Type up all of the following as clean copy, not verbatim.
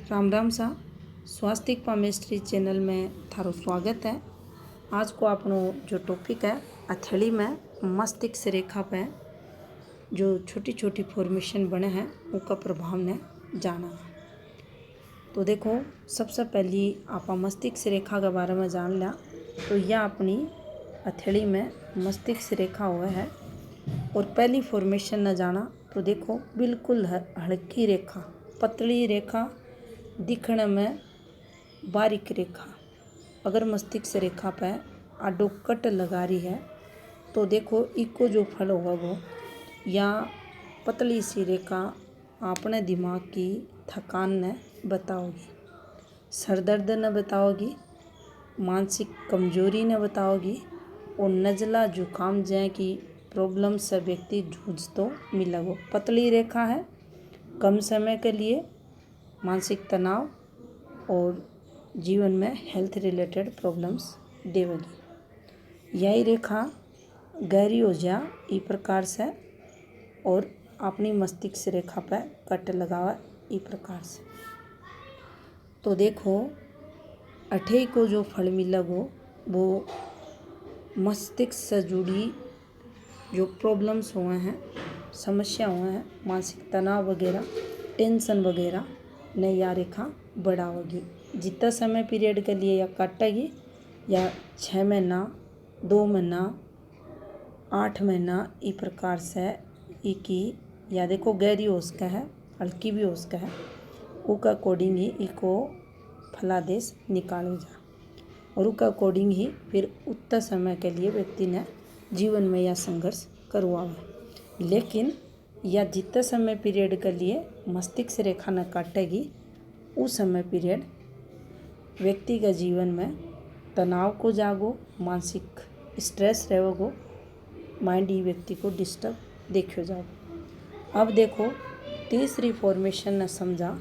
राम राम सा स्वास्थ्य palmistry channel में थारो स्वागत है। आज को अपनो जो टॉपिक है हथेली में मस्तिष्क रेखा पे जो छोटी छोटी फॉर्मेशन बने हैं उनका प्रभाव ने जाना। तो देखो, सबसे पहली आप मस्तिष्क रेखा के बारे में जान लिया तो यह अपनी हथेली में मस्तिष्क रेखा हुआ है। और पहली फॉर्मेशन न जाना तो देखो, बिल्कुल हल्की रेखा, पतली रेखा, दिखने में बारीक रेखा। अगर मस्तिष्क रेखा पे आडो कट लगा रही है तो देखो इको जो फल होगा वो या पतली सी रेखा अपने दिमाग की थकान ने बताओगी, सर दर्द ने बताओगी, मानसिक कमजोरी ने बताओगी और नज़ला जुकाम जै की प्रॉब्लम से व्यक्ति जूझ तो मिलेगा। पतली रेखा है, कम समय के लिए मानसिक तनाव और जीवन में हेल्थ रिलेटेड प्रॉब्लम्स देवेगी। यही रेखा गहरी हो जा इस प्रकार से और अपनी मस्तिष्क रेखा पर कट लगावा इस प्रकार से। तो देखो, अठे को जो फल मिलेगो वो मस्तिष्क से जुड़ी जो प्रॉब्लम्स हुए हैं, समस्या हुए हैं, मानसिक तनाव वगैरह, टेंशन वगैरह ने यह रेखा बढ़ावेगी। जितना समय पीरियड के लिए या काटेगी या 6 महीना, 2 महीना, 8 महीना इस प्रकार से इकी या देखो गहरी हो सका है, हल्की भी हो सका है, उसका अकॉर्डिंग ही इको फलादेश निकाले जा और उसका अकॉर्डिंग ही फिर उतना समय के लिए व्यक्ति ने जीवन में यह संघर्ष करवावे। लेकिन या जितना समय पीरियड के लिए मस्तिष्क रेखा न काटेगी उस समय पीरियड व्यक्ति का जीवन में तनाव को जागो, मानसिक स्ट्रेस रहेगो, माइंड ही व्यक्ति को डिस्टर्ब देखो जाओ। अब देखो, तीसरी फॉर्मेशन न समझा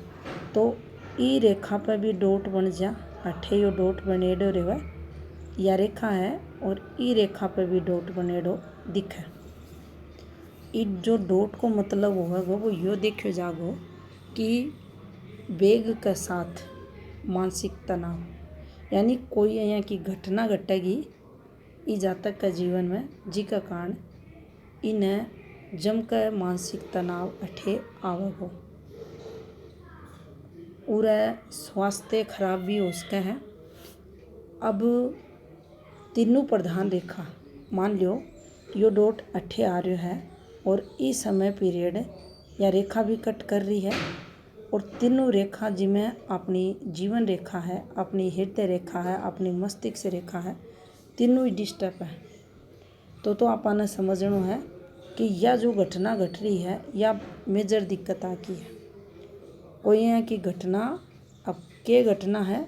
तो ई रेखा पर भी डॉट बन जा, अठे यो डॉट बनेडो रहे या रेखा है और ई रेखा पर भी डॉट बनेडो दिखे। ई जो डॉट को मतलब होगा वो यो देखो जागो कि वेग के साथ मानसिक तनाव, यानी कोई यहाँ की घटना घटेगी इस जातक के जीवन में जिसका कारण इन्हें जमकर मानसिक तनाव अठे आवेगो और स्वास्थ्य खराब भी हो सके है। अब तीनों प्रधान रेखा मान लो यो डॉट अठे आ रहा है और इस समय पीरियड या रेखा भी कट कर रही है और तीनों रेखा जिनमें अपनी जीवन रेखा है, अपनी हृदय रेखा है, अपनी मस्तिष्क रेखा है, तीनों ही डिस्टर्ब है। तो आपने समझना है कि यह जो घटना घट रही है या मेजर दिक्कत आकी है। कोई यहाँ की घटना, अब के घटना है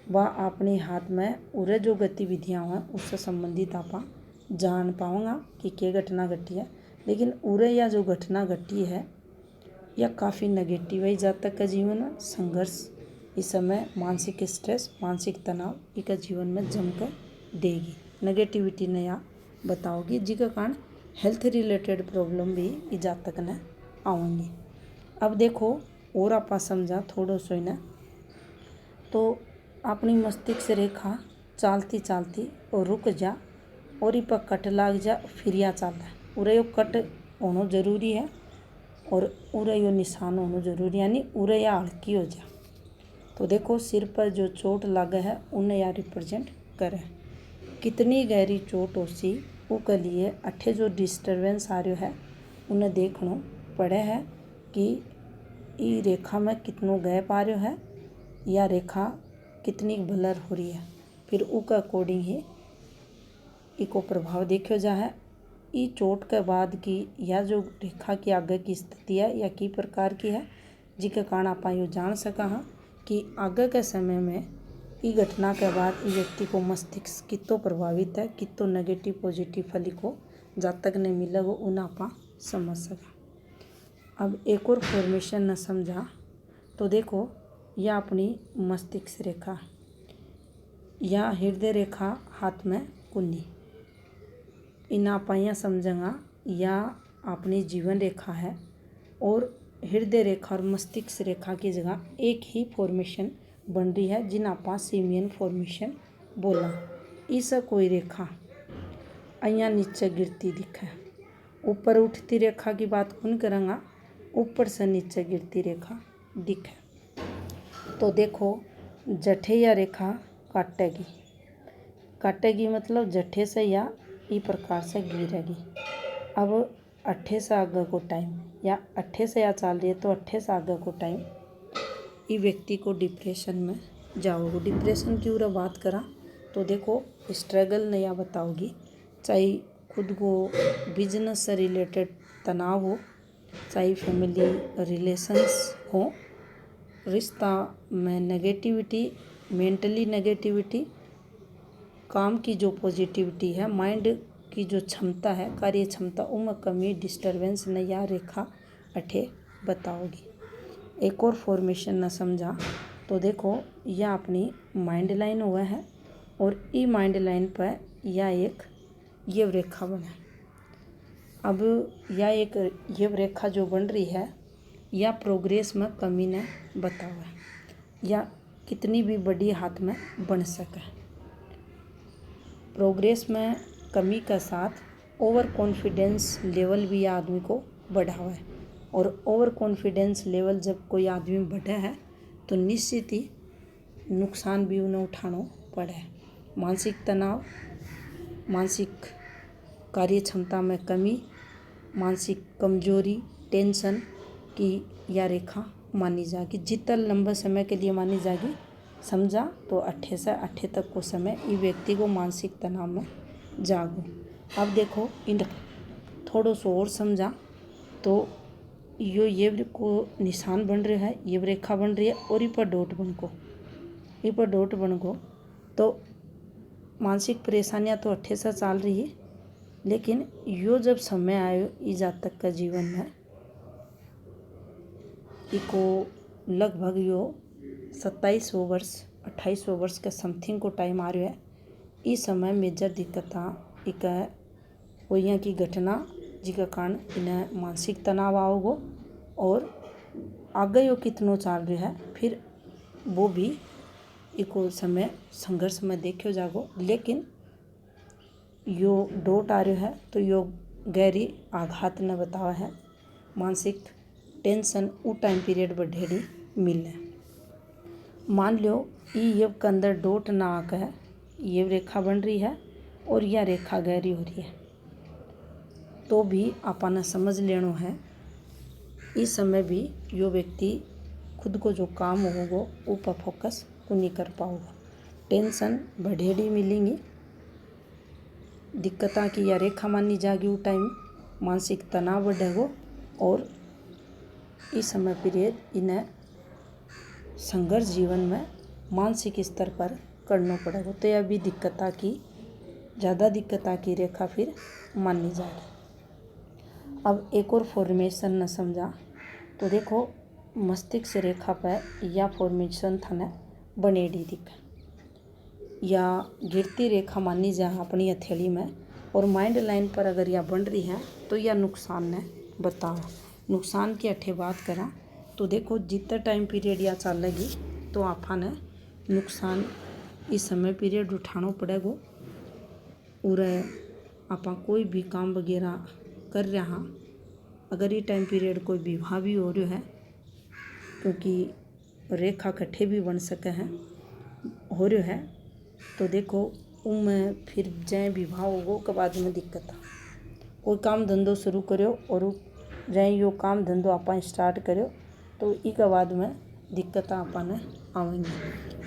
वह अपने हाथ में उरे जो गतिविधियाँ हैं उससे संबंधित आप जान पाऊँगा कि के घटना घटी है। लेकिन उरे या जो घटना घटी है यह काफ़ी नेगेटिव है। जातक का जीवन में संघर्ष इस समय, मानसिक स्ट्रेस, मानसिक तनाव इसका जीवन में जमकर देगी, नेगेटिविटी ने या बताओगी, जिसका कारण हेल्थ रिलेटेड प्रॉब्लम भी इस जातक ने आएंगी। अब देखो और आप समझा थोड़ा सो इन्हें तो अपनी मस्तिष्क रेखा चालती चालती और रुक जा और इस पर कट लाग जा, फिर या चलता है उरे यो कट होना जरूरी है और उरे यो निशान होना जरूरी, यानी उरे या हल्की हो जा। तो देखो सिर पर जो चोट लगा है उन्हें या रिप्रेजेंट करे, कितनी गहरी चोट हो सी उसके लिए अठे जो डिस्टर्बेंस आ रहा है उन्हें देखना पड़े है कि ई रेखा में कितनो गैप आ रहा है या रेखा कितनी ब्लर हो रही है, फिर उसके अकॉर्डिंग ही इको प्रभाव देखो जा है। ई चोट के बाद की या जो रेखा की आगे की स्थिति है या की प्रकार की है जिसके कारण आप यो जान सका हाँ कि आगे के समय में ई घटना के बाद ई व्यक्ति को मस्तिष्क कितो प्रभावित है, कितो नेगेटिव पॉजिटिव फली को जब तक नहीं मिलेगा उन्हें आप समझ सका। अब एक और फॉर्मेशन न समझा तो देखो, यह अपनी मस्तिष्क रेखा या हृदय रेखा हाथ में कुन्नी, इन आप यहाँ समझेंगा या अपनी जीवन रेखा है और हृदय रेखा और मस्तिष्क रेखा की जगह एक ही फॉर्मेशन बन रही है, जिन्हें आप सिमियन फॉर्मेशन बोला। इस कोई रेखा अइया नीचे गिरती दिखे। ऊपर उठती रेखा की बात कौन करेंगा, ऊपर से नीचे गिरती रेखा दिखे तो देखो जठे या रेखा काटेगी मतलब जठे से या इस प्रकार से गिरेगी। अब अट्ठे से आगे को टाइम या अट्ठे से या चल रही है तो अट्ठे से आगे को टाइम ये व्यक्ति को डिप्रेशन में जाओगे। डिप्रेशन की ओर बात करा तो देखो स्ट्रगल नया बताओगी, चाहे खुद को बिजनेस से रिलेटेड तनाव हो, चाहे फैमिली रिलेशंस हो, रिश्ता में नेगेटिविटी, मेंटली नेगेटिविटी, काम की जो पॉजिटिविटी है, माइंड की जो क्षमता है, कार्य क्षमता, उनमें कमी, डिस्टर्बेंस नया रेखा अठे बताओगी। एक और फॉर्मेशन न समझा तो देखो यह अपनी माइंड लाइन हुआ है और ई माइंड लाइन पर ये रेखा बना। अब ये रेखा जो बन रही है या प्रोग्रेस में कमी ने बताओ है या कितनी भी बड़ी हाथ में बन सके। प्रोग्रेस में कमी के साथ ओवर कॉन्फिडेंस लेवल भी आदमी को बढ़ा हुआ है और ओवर कॉन्फिडेंस लेवल जब कोई आदमी बढ़ा है तो निश्चित ही नुकसान भी उन्हें उठाना पड़ा है। मानसिक तनाव, मानसिक कार्य क्षमता में कमी, मानसिक कमजोरी, टेंशन की यह रेखा मानी जाएगी। जितना लंबा समय के लिए मानी जाएगी समझा तो अट्ठे से अट्ठे तक को समय ये व्यक्ति को मानसिक तनाव में जागो। अब देखो इन थोड़ो सो और समझा तो ये को निशान बन रहा है, ये रेखा बन रही है और ये पर डॉट बन को तो मानसिक परेशानियां तो अट्ठे से चल रही है, लेकिन यो जब समय आयो ई जातक का जीवन में इको लगभग यो 2700 वर्ष 2800 वर्ष के समथिंग को टाइम आ रहा है। इस समय मेजर दिक्कत एक वही की घटना जिसके कारण इन्हें मानसिक तनाव आओगो और आगे यो कितनो चल रहा है फिर वो भी इको समय संघर्ष में देखो जागो। लेकिन यो डोट आ रहा है तो यो गहरी आघात ने बतावा है, मानसिक टेंशन उ टाइम पीरियड बढ़ेड़ी मिले। मान लो ये के अंदर डोट ना आकर ये रेखा बन रही है और यह रेखा गहरी हो रही है तो भी अपन समझ लेना है इस समय भी यो व्यक्ति खुद को जो काम होगा ऊपर फोकस को नहीं कर पाओगा। टेंशन बढ़ेड़ी मिलेंगी, दिक्कता की यह रेखा मानी जाएगी। वो टाइम मानसिक तनाव बढ़ेगा और इस समय पीरियड इन्हें संघर्ष जीवन में मानसिक स्तर पर करना पड़ेगा। तो यह भी ज़्यादा दिक्कता की रेखा फिर मानी जाएगी। अब एक और फॉर्मेशन न समझा तो देखो मस्तिष्क रेखा पर यह फॉर्मेशन थाने बनेड़ी दिखे या गिरती रेखा मानी जाए अपनी हथेली में और माइंड लाइन पर अगर यह बन रही है तो यह नुकसान ने बताओ। नुकसान की अठे बात करा तो देखो जितना टाइम पीरियड या चलेगी तो आपने नुकसान इस समय पीरियड उठाना पड़ेगा और आपा कोई भी काम वगैरह कर रहा अगर ये टाइम पीरियड कोई विवाह भी हो रहा है क्योंकि रेखा कट्ठे भी बन सके हैं हो रहा है तो देखो उनमें फिर जय विवाह होगो के बाद में दिक्कत कोई काम धंधो शुरू करो और जय यो काम धंधो आप स्टार्ट करो तो इसके बाद में दिक्कत अपन आवेंगी।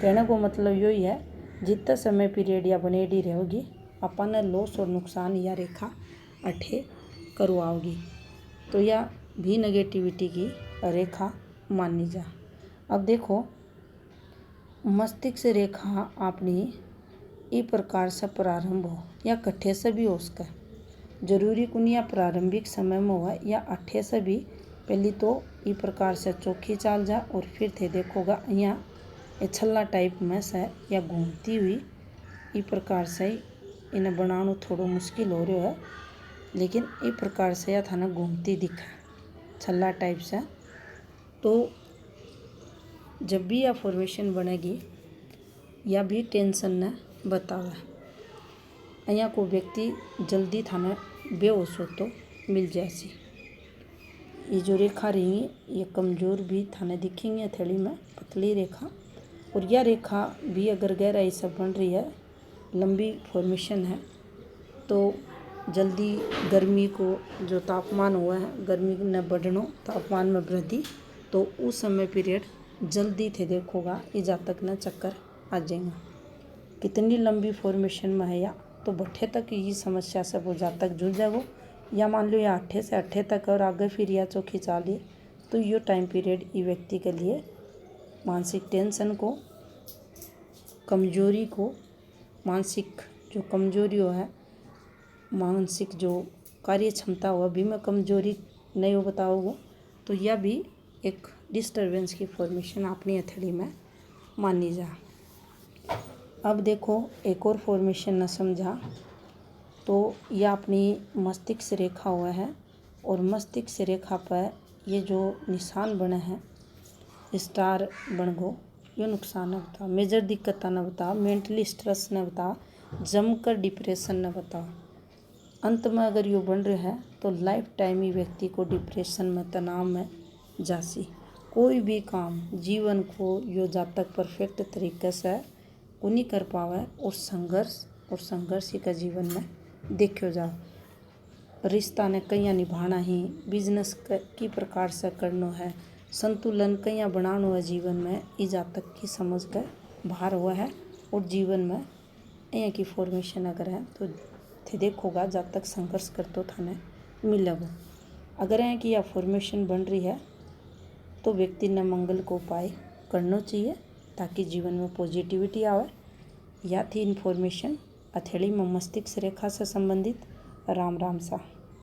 कहने को मतलब यही है जितना समय पीरियड या बनेडी रहेगी अपन लॉस और नुकसान या रेखा अठे करवाओगी तो यह भी नेगेटिविटी की रेखा मानी जा। अब देखो मस्तिष्क रेखा अपनी इस प्रकार से प्रारंभ हो या कट्ठे से भी हो सके, जरूरी कुनिया प्रारंभिक समय में हुआ या अट्ठे से भी पहली तो इस प्रकार से चौखी चाल जा और फिर थे देखोगा यहाँ छल्ला टाइप में से या घूमती हुई इस प्रकार से इन्हें बनाना थोड़ा मुश्किल हो रहा है, लेकिन इस प्रकार से या थाना घूमती दिखे छल्ला टाइप से तो जब भी यह फॉर्मेशन बनेगी या भी टेंशन न बतावे। અહીંયા को व्यक्ति जल्दी थाने बेहोश हो तो मिल जाएगी। ये जो रेखा रहेंगी ये कमज़ोर भी थाने दिखेंगी हथेली में, पतली रेखा। और यह रेखा भी अगर गहराई से बन रही है, लंबी फॉर्मेशन है, तो जल्दी गर्मी को जो तापमान हुआ है, गर्मी न बढ़नो, तापमान में वृद्धि, तो उस समय पीरियड जल्दी थे देखोगा ये जातक न चक्कर आ जाएगा। कितनी लंबी फॉर्मेशन में है या तो बट्ठे तक ये समस्या से वो जातक जुड़ जाएगो, या मान लो या 8 से 8 तक और आगे फिर या चौखी चाली, तो ये टाइम पीरियड ये व्यक्ति के लिए मानसिक टेंशन को, कमजोरी को, मानसिक जो कमजोरी हो है, मानसिक जो कार्य क्षमता हो अभी में कमजोरी नहीं हो बताओगे, तो यह भी एक डिस्टर्बेंस की फॉर्मेशन अपनी हथेली में मानी जा। अब देखो एक और फॉर्मेशन न समझा, तो यह अपनी मस्तिष्क रेखा हुआ है, और मस्तिष्क रेखा पर ये जो निशान बने हैं स्टार बन गो, यो नुकसान न बता, मेजर दिक्कत न बता, मेंटली स्ट्रेस न बता, जमकर डिप्रेशन न बता। अंत में अगर यो बन रहा है तो लाइफ टाइम ही व्यक्ति को डिप्रेशन में, तनाव में जासी। कोई भी काम जीवन को यो जातक परफेक्ट तरीके से को नहीं कर पावे, और संघर्ष ही का जीवन में देखो जाओ। रिश्ता ने कैया निभाना ही, बिजनेस की प्रकार से करना है, संतुलन कैया बनाना है जीवन में, ई जातक की समझ का बाहर हुआ है। और जीवन में यहाँ की फॉर्मेशन अगर है तो थे देखोगा जातक संघर्ष कर तो थाने मिलेगा। अगर यहाँ की यह फॉर्मेशन बन रही है तो व्यक्ति ने मंगल को उपाय करना चाहिए ताकि जीवन में पॉजिटिविटी आवे। या थी इन्फॉर्मेशन हथेली में मस्तिष्क रेखा से संबंधित। राम राम सा।